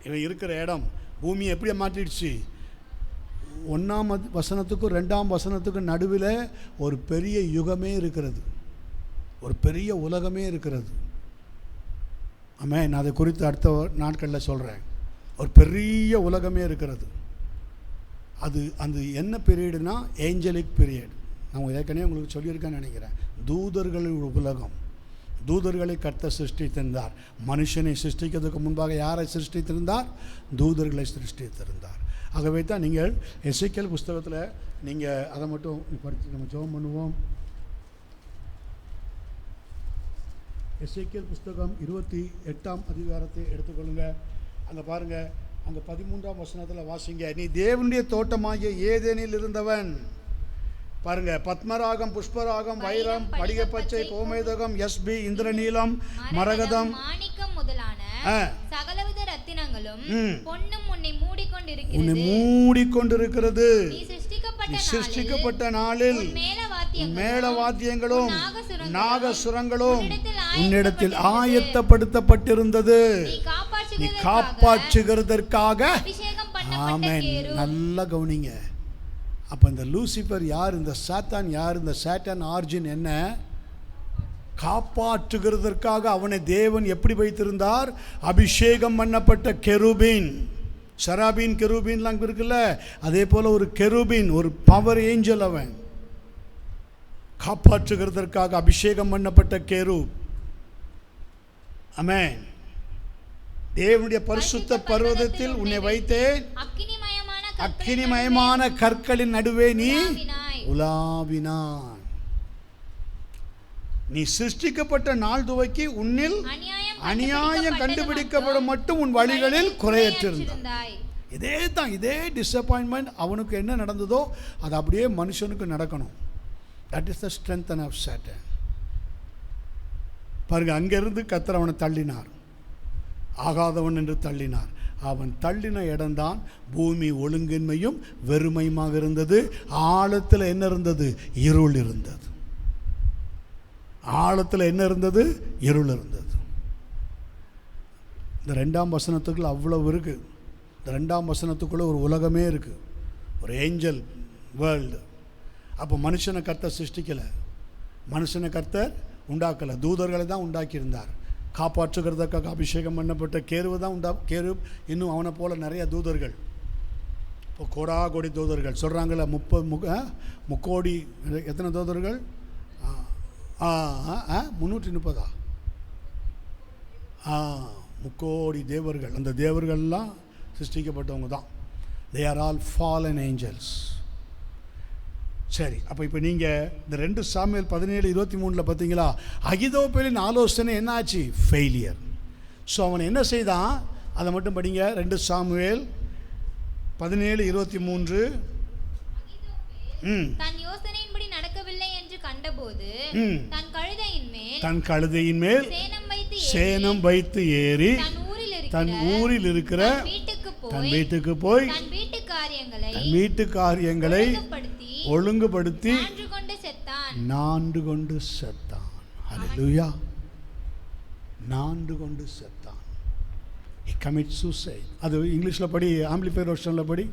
இவன் இருக்கிற இடம் பூமியை எப்படி மாற்றிடுச்சு? 1ஆம் வசனத்துக்கும் 2ஆம் வசனத்துக்கும் நடுவில் ஒரு பெரிய யுகமே இருக்கிறது, ஒரு பெரிய உலகமே இருக்கிறது. ஆமாம், நான் அதை குறித்து அடுத்த நாட்களில் சொல்கிறேன். ஒரு பெரிய உலகமே இருக்கிறது. அது அந்த என்ன பீரியடுனா ஏஞ்சலிக் பீரியட். நான் ஏற்கனவே உங்களுக்கு சொல்லியிருக்கேன்னு நினைக்கிறேன். தூதர்களின் உலகம். தூதர்களை கர்த்தர் சிருஷ்டித்திருந்தார். மனுஷனை சிருஷ்டிக்கிறதுக்கு முன்பாக யாரை சிருஷ்டித்திருந்தார்? தூதர்களை சிருஷ்டித்திருந்தார். ஆகவே தான் நீங்கள் எசேக்கியேல் புஸ்தகத்தில் நீங்கள் அதை மட்டும் படித்து நம்ம ஜெபம் பண்ணுவோம். எசேக்கியேல் புஸ்தகம் 28ஆம் அதிகாரத்தை எடுத்துக்கொள்ளுங்க. அங்கே பாருங்கள், அங்கே 13ஆம் வசனத்தில் வாசிங்க. நீ தேவனுடைய தோட்டமாகிய ஏதேனில் இருந்தவன். பாருங்க, பத்மராகம், புஷ்பராகம், வைரம், படிகப்பச்சை, கோமேதகம், எஸ்பி, இந்திரநீலம், மரகதம், மாணிக்கம் முதலான சகலவித ரத்தினங்களும் பொன்னும் உன்னை மூடிக்கொண்டிருக்கிறது. நீ சிருஷ்டிக்கப்பட்ட நாளில் மேளவாத்தியங்களும் நாகசுரங்களும் உன்னிடத்தில் ஆயத்தப்படுத்தப்பட்டிருந்தது. நீ காப்பாற்றுகிறதற்காக. ஆமென். நல்லா கவனிங்க. அப்போ இந்த லூசிஃபர் யார்? இந்த சாத்தான் யார்? இந்த சாத்தான் ஆர்ஜின் என்ன? காப்பாற்றுகிறதற்காக அவனை தேவன் எப்படி வைத்திருந்தார்? அபிஷேகம் பண்ணப்பட்ட கெருபீன், ஷராபீன், கெருபீன்லாம் இருக்குல்ல, அதே போல் ஒரு கெருபீன், ஒரு பவர் ஏஞ்சல். அவன் காப்பாற்றுகிறதற்காக அபிஷேகம் பண்ணப்பட்ட கெரூப். ஆமென். தேவனுடைய பரிசுத்த பர்வதத்தில் உன்னை வைத்தேன், அக்கினிமயமான கற்களின் நடுவே நீ உலாவினாய். நீ சிருஷ்டிக்கப்பட்ட நாள் துவக்கி உன்னில் அநியாயம் கண்டுபிடிக்கப்படும் மட்டும் உன் வழிகளில் குறையற்றிருந்தாய். இதே டிசப்பாயின்மெண்ட் அவனுக்கு என்ன நடந்ததோ அது அப்படியே மனுஷனுக்கு நடக்கணும். That is the strength of Satan. பாருங்க, அங்கிருந்து கர்த்தர் அவனை தள்ளினார், ஆகாதவன் என்று தள்ளினார். அவன் தள்ளின இடம்தான் பூமி ஒழுங்கின்மையும் வெறுமையுமாக இருந்தது. ஆழத்தில் என்ன இருந்தது? இருள் இருந்தது. ஆழத்தில் என்ன இருந்தது? இருள் இருந்தது. இந்த 2ஆம் வசனத்துக்குள்ள அவ்வளவு இருக்குது. இந்த 2ஆம் வசனத்துக்குள்ளே ஒரு உலகமே இருக்குது, ஒரு ஏஞ்சல் வேர்ல்டு. அப்போ மனுஷனை கர்த்தர் சிருஷ்டிக்கலை, மனுஷனை கர்த்தர் உண்டாக்கலை, தூதர்களை தான் உண்டாக்கியிருந்தார். காப்பாற்றுகிறதுக்காக அபிஷேகம் பண்ணப்பட்ட கேருவை தான் கேரு. இன்னும் அவனை போல் நிறைய தூதர்கள், இப்போ கோடி தூதர்கள் சொல்கிறாங்கள. 30 கோடி, எத்தனை தூதர்கள்? 330. 3 கோடி தேவர்கள். அந்த தேவர்கள்லாம் சிருஷ்டிக்கப்பட்டவங்க தான். They are all fallen Angeles. சரி, அப்போ இப்போ நீங்கள் இந்த 2 சாமுவேல் 17:23 பார்த்தீங்களா? அகிதோப்பேலின் ஆலோசனை என்னாச்சு? ஃபெயிலியர். ஸோ அவன் என்ன செய்தான்? அதை மட்டும் படிங்க. 2 சாமுவேல் 17:23. தன் யோசனையின்படி நடக்கவில்லை என்று கண்டபோது தன் கழுதையின் மேல் சேனம் வைத்து ஏறி தன் ஊரில் இருக்கிற தன் வீட்டுக்கு போய் தன் வீட்டு காரியங்களை ஒழுங்குபடுத்தி நான்கு கொண்டு செத்தான். ஹல்லேலூயா. நான்கு கொண்டு செத்தான். He commits suicide. அது இங்கிலீஷில் படி, ஆம்பிளிஃபையர் வெர்ஷனில் படி.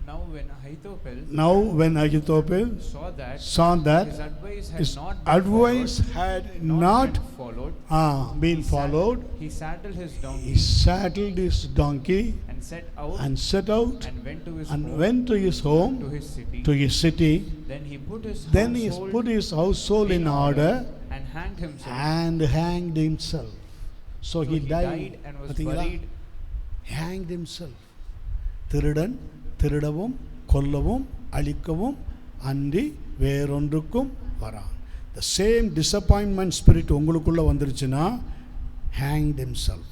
Now when Ahithophel saw that his advice had not been followed, he saddled his donkey and set out and went to his home, to his city. Then he put his household in order and hanged himself. So he died and was buried. Hanged himself. திருடன் திருடவும் கொல்லவும் அழிக்கவும் அன்றி வேறொன்றுக்கும் வரான். The same disappointment spirit உங்களுக்குள்ளே வந்துருச்சுன்னா hanged himself.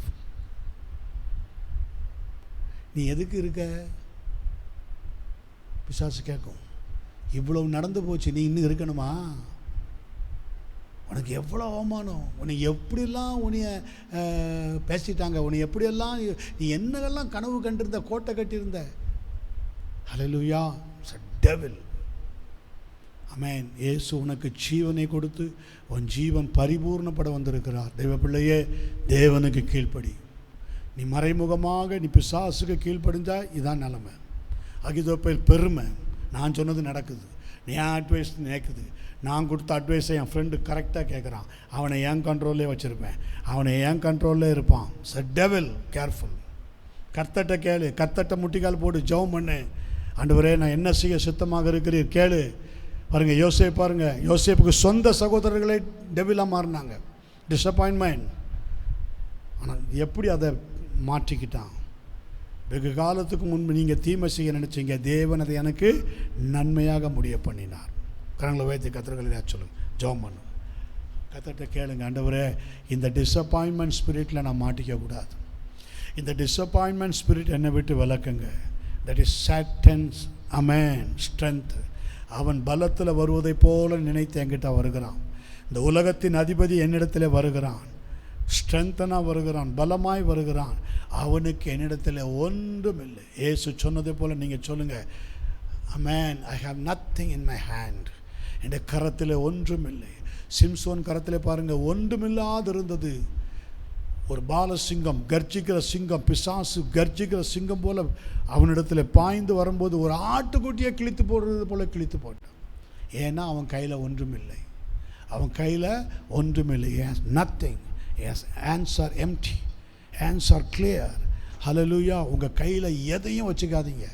நீ எதுக்கு இருக்க? பிசாசு கேட்கும், இவ்வளவு நடந்து போச்சு, நீ இன்னும் இருக்கணுமா? உனக்கு எவ்வளோ அவமானம், உன்னை எப்படியெல்லாம் உன்னைய பேசிட்டாங்க, உன்னை எப்படியெல்லாம் நீ என்னெல்லாம் கனவு கண்டிருந்த, கோட்டை கட்டியிருந்த. Hallelujah. It's a devil. Amen. இயேசு உனக்கு ஜீவனை கொடுத்து உன் ஜீவன் பரிபூர்ணப்பட வந்திருக்கிறார். தெய்வ பிள்ளையே, தேவனுக்கு கீழ்ப்படி. நீ மறைமுகமாக நீ பிசாசுக்கு கீழ்ப்படிஞ்சா இதான் நிலைமை. அகிதோப்பேல் பெருமை, நான் சொன்னது நடக்குது, நீ அட்வைஸ் கேட்குது, நான் கொடுத்த அட்வைஸை என் ஃப்ரெண்டு கரெக்டாக கேட்குறான், அவனை என் கண்ட்ரோல்லே வச்சுருப்பேன், அவனை என் கண்ட்ரோல்லே இருப்பான். It's a devil. கேர்ஃபுல். கர்த்தட்ட கேளு, கர்த்தட்ட முட்டிக்கால் போட்டு ஜெபம் பண்ணு. ஆண்டவரே, நான் என்ன செய்ய சித்தமாக இருக்கிறீர் கேளு. பாருங்கள், யோசேப்பு பாருங்கள், யோசேப்புக்கு சொந்த சகோதரர்களே டெவிலாக மாறினாங்க. டிஸப்பாயின்மெண்ட். ஆனால் எப்படி அதை மாற்றிக்கிட்டான்? வெகு காலத்துக்கு முன்பு நீங்கள் தீமை செய்ய நினச்சிங்க, தேவன் அதை எனக்கு நன்மையாக முடிய பண்ணினார். கரங்களை வைத்து கத்திரங்களை சொல்லுங்க, ஜெபம் பண்ணும், கத்தட்ட கேளுங்க. ஆண்டவரே, இந்த டிஸப்பாயின்மெண்ட் ஸ்பிரிட்டில் நான் மாட்டிக்கக்கூடாது. இந்த டிஸப்பாயின்மெண்ட் ஸ்பிரிட் என்னை விட்டு விளக்குங்க. That is Satan's amen strength. அவன் பலத்தில் வருவதை போல நினைத்து என்கிட்ட வருகிறான். இந்த உலகத்தின் அதிபதி என்னிடத்தில் வருகிறான், ஸ்ட்ரென்த்தனாக வருகிறான், பலமாய் வருகிறான். அவனுக்கு என்னிடத்தில் ஒன்றும் இல்லை. இயேசு சொன்னதை போல் நீங்கள் சொல்லுங்கள், amen, I have nothing in my hand. என் கரத்தில் ஒன்றும் இல்லை. சிம்சோன் கரத்தில் பாருங்கள், ஒன்றுமில்லாது இருந்தது. ஒரு பாலசிங்கம், கர்ஜிக்கிற சிங்கம், பிசாசு கர்ஜிக்கிற சிங்கம் போல் அவனிடத்தில் பாய்ந்து வரும்போது ஒரு ஆட்டுக்குட்டியை கிழித்து போடுறது போல் கிழித்து போட்டான். ஏன்னா அவன் கையில் ஒன்றுமில்லை, அவன் கையில் ஒன்றுமில்லை. Nothing. Hands are empty, hands are clear. Hallelujah. உங்கள் கையில் எதையும் வச்சுக்காதீங்க,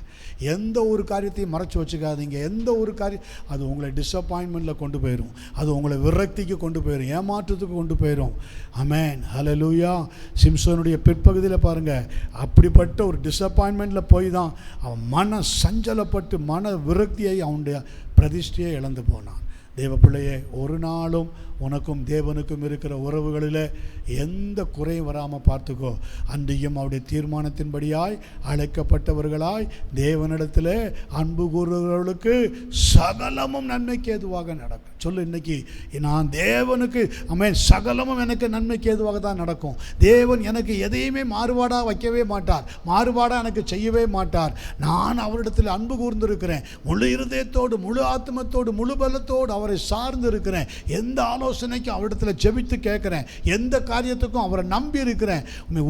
எந்த ஒரு காரியத்தையும் மறைச்சி வச்சுக்காதீங்க. எந்த ஒரு காரியம், அது உங்களை டிஸப்பாயின்மெண்ட்டில் கொண்டு போயிடும், அது உங்களை விரக்திக்கு கொண்டு போயிடும், ஏமாற்றத்துக்கு கொண்டு போயிடும். ஆமென். ஹல்லேலூயா. சிம்சோனுடைய பிற்பகுதியில் பாருங்கள், அப்படிப்பட்ட ஒரு டிஸப்பாயின்மெண்ட்டில் போய் தான் அவன் மன சஞ்சலப்பட்டு மன விரக்தியை அவனுடைய பிரதிஷ்டையை இழந்து போனான். தேவ பிள்ளையே, ஒரு நாளும் உனக்கும் தேவனுக்கும் இருக்கிற உறவுகளில் எந்த குறையும் வராமல் பார்த்துக்கோ. அன்றையும் அவருடைய தீர்மானத்தின்படியாய் அழைக்கப்பட்டவர்களாய் தேவனிடத்தில் அன்பு கூறுகிறவர்களுக்கு சகலமும் நன்மைக்கு ஏதுவாக நடக்கும். சொல்லு, இன்னைக்கு நான் தேவனுக்கு ஆமென், சகலமும் எனக்கு நன்மைக்கு ஏதுவாக தான் நடக்கும். தேவன் எனக்கு எதையுமே மாறுபாடாக வைக்கவே மாட்டார், மாறுபாடாக எனக்கு செய்யவே மாட்டார். நான் அவரிடத்தில் அன்பு கூர்ந்திருக்கிறேன், முழு இருதயத்தோடு, முழு ஆத்மத்தோடு, முழு பலத்தோடு அவரை சார்ந்து இருக்கிறேன். எந்த ஆலோசனைக்கும் அவரிடத்தில் ஜெபித்து கேட்குறேன், எந்த காரியத்துக்கும் அவரை நம்பி இருக்கிறேன்.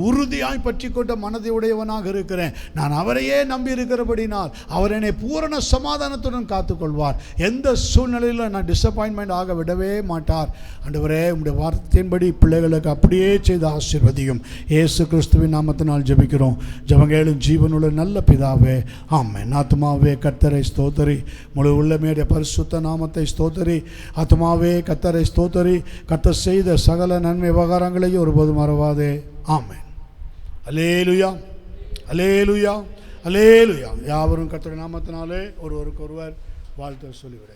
உறுதியாய் பற்றி கொண்ட மனதை உடையவனாக இருக்கிறேன். நான் அவரையே நம்பி இருக்கிறபடினால் அவர் என்னை பூரண சமாதானத்துடன் காத்துக்கொள்வார். எந்த சூழ்நிலையில் நான் டிஸப்பாயின்மெண்ட் ஆக விடவே மாட்டார். ஆண்டவரே, உம்முடைய வார்த்தையின்படி பிள்ளைகளுக்கு அப்படியே செய்து ஆசீர்வதியும். இயேசு கிறிஸ்துவின் நாமத்தினால் ஜெபிக்கிறோம். ஜெபங்களும் ஜீவனுள்ள நல்ல பிதாவே, ஆமென். ஆத்துமாவே கர்த்தரை ஸ்தோத்தரி, முழு உள்ளமையுடைய பரிசுத்த நாமத்தை ஸ்தோத்தரி. ஆத்துமாவே கர்த்தரை ஸ்தோத்தரி, கர்த்தர் செய்த சகல நன்மை விவகாரங்களையும் ஒருபோதும் மறவாதே. ஆமென். அல்லேலூயா, அல்லேலூயா, அல்லேலூயா. யாவரும் கர்த்தருடைய நாமத்தினாலே ஒருவருக்கு ஒருவர் வாழ்த்து சொல்லிவிட